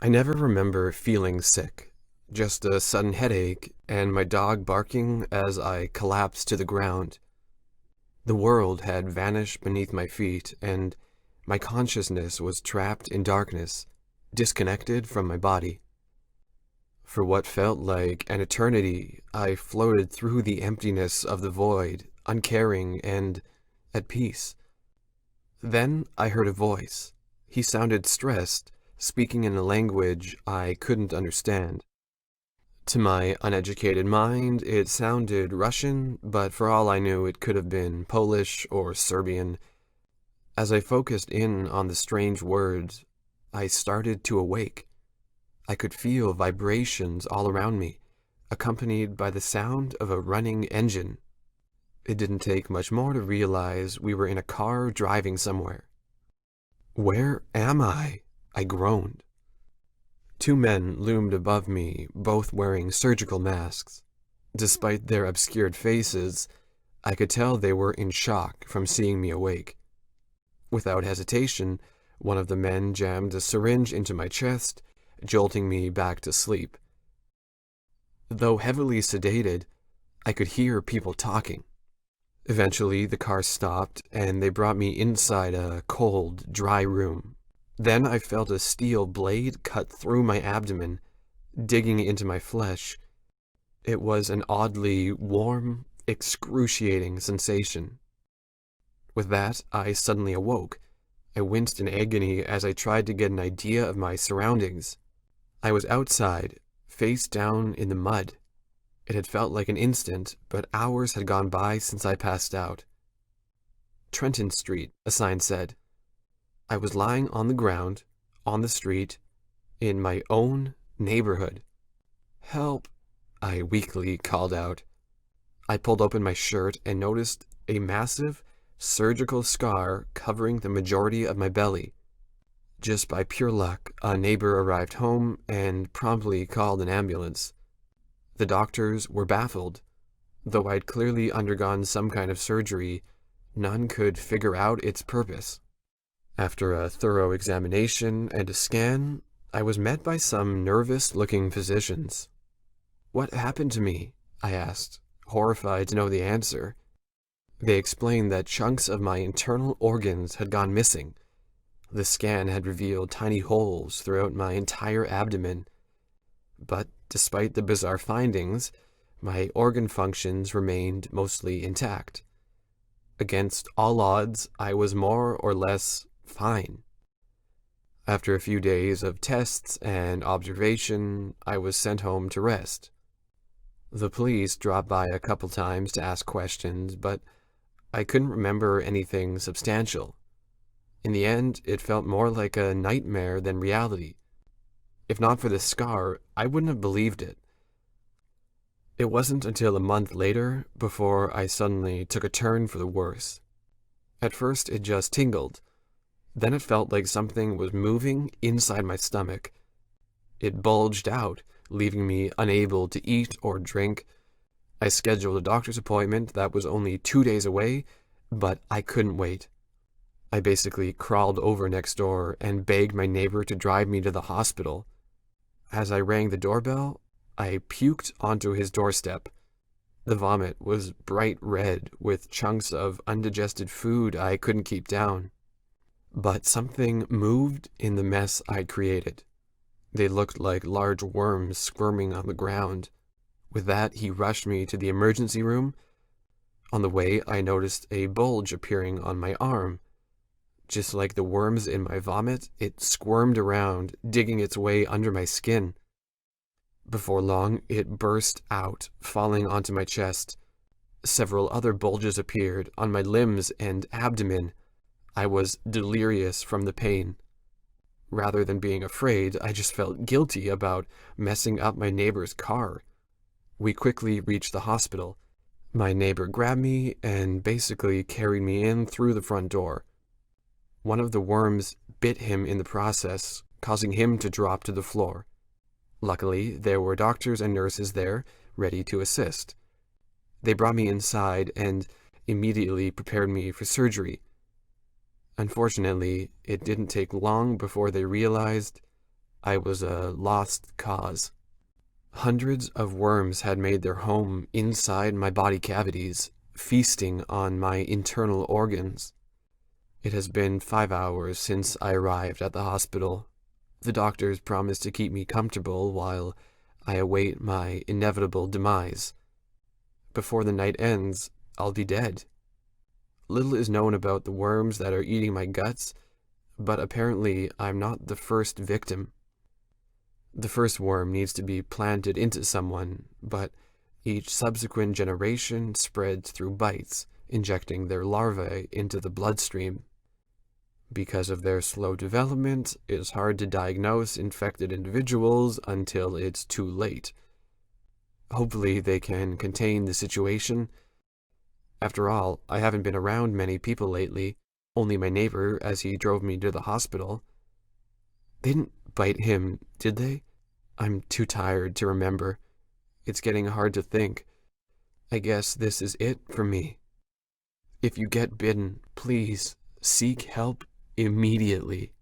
I never remember feeling sick, just a sudden headache and my dog barking as I collapsed to the ground. The world had vanished beneath my feet, and my consciousness was trapped in darkness, disconnected from my body. For what felt like an eternity, I floated through the emptiness of the void, uncaring and at peace. Then I heard a voice. He sounded stressed, speaking in a language I couldn't understand. To my uneducated mind, it sounded Russian, but for all I knew, it could have been Polish or Serbian. As I focused in on the strange words, I started to awake. I could feel vibrations all around me, accompanied by the sound of a running engine. It didn't take much more to realize we were in a car driving somewhere. "Where am I?" I groaned. Two men loomed above me, both wearing surgical masks. Despite their obscured faces, I could tell they were in shock from seeing me awake. Without hesitation, one of the men jammed a syringe into my chest, jolting me back to sleep. Though heavily sedated, I could hear people talking. Eventually, the car stopped, and they brought me inside a cold, dry room. Then I felt a steel blade cut through my abdomen, digging into my flesh. It was an oddly warm, excruciating sensation. With that, I suddenly awoke. I winced in agony as I tried to get an idea of my surroundings. I was outside, face down in the mud. It had felt like an instant, but hours had gone by since I passed out. "Trenton Street," a sign said. I was lying on the ground, on the street, in my own neighborhood. "Help," I weakly called out. I pulled open my shirt and noticed a massive, surgical scar covering the majority of my belly. Just by pure luck, a neighbor arrived home and promptly called an ambulance. The doctors were baffled. Though I'd clearly undergone some kind of surgery, none could figure out its purpose. After a thorough examination and a scan, I was met by some nervous-looking physicians. "What happened to me?" I asked, horrified to know the answer. They explained that chunks of my internal organs had gone missing. The scan had revealed tiny holes throughout my entire abdomen. But despite the bizarre findings, my organ functions remained mostly intact. Against all odds, I was more or less fine. After a few days of tests and observation, I was sent home to rest. The police dropped by a couple times to ask questions, but I couldn't remember anything substantial. In the end, it felt more like a nightmare than reality. If not for the scar, I wouldn't have believed it. It wasn't until a month later before I suddenly took a turn for the worse. At first, it just tingled. Then it felt like something was moving inside my stomach. It bulged out, leaving me unable to eat or drink. I scheduled a doctor's appointment that was only 2 days away, but I couldn't wait. I basically crawled over next door and begged my neighbor to drive me to the hospital. As I rang the doorbell, I puked onto his doorstep. The vomit was bright red, with chunks of undigested food I couldn't keep down. But something moved in the mess I'd created. They looked like large worms squirming on the ground. With that, he rushed me to the emergency room. On the way, I noticed a bulge appearing on my arm. Just like the worms in my vomit, it squirmed around, digging its way under my skin. Before long, it burst out, falling onto my chest. Several other bulges appeared on my limbs and abdomen. I was delirious from the pain. Rather than being afraid, I just felt guilty about messing up my neighbor's car. We quickly reached the hospital. My neighbor grabbed me and basically carried me in through the front door. One of the worms bit him in the process, causing him to drop to the floor. Luckily, there were doctors and nurses there, ready to assist. They brought me inside and immediately prepared me for surgery. Unfortunately, it didn't take long before they realized I was a lost cause. Hundreds of worms had made their home inside my body cavities, feasting on my internal organs. It has been 5 hours since I arrived at the hospital. The doctors promised to keep me comfortable while I await my inevitable demise. Before the night ends, I'll be dead. Little is known about the worms that are eating my guts, but apparently I'm not the first victim. The first worm needs to be planted into someone, but each subsequent generation spreads through bites, injecting their larvae into the bloodstream. Because of their slow development, it's hard to diagnose infected individuals until it's too late. Hopefully they can contain the situation. After all, I haven't been around many people lately, only my neighbor as he drove me to the hospital. They didn't bite him, did they? I'm too tired to remember. It's getting hard to think. I guess this is it for me. If you get bitten, please seek help immediately.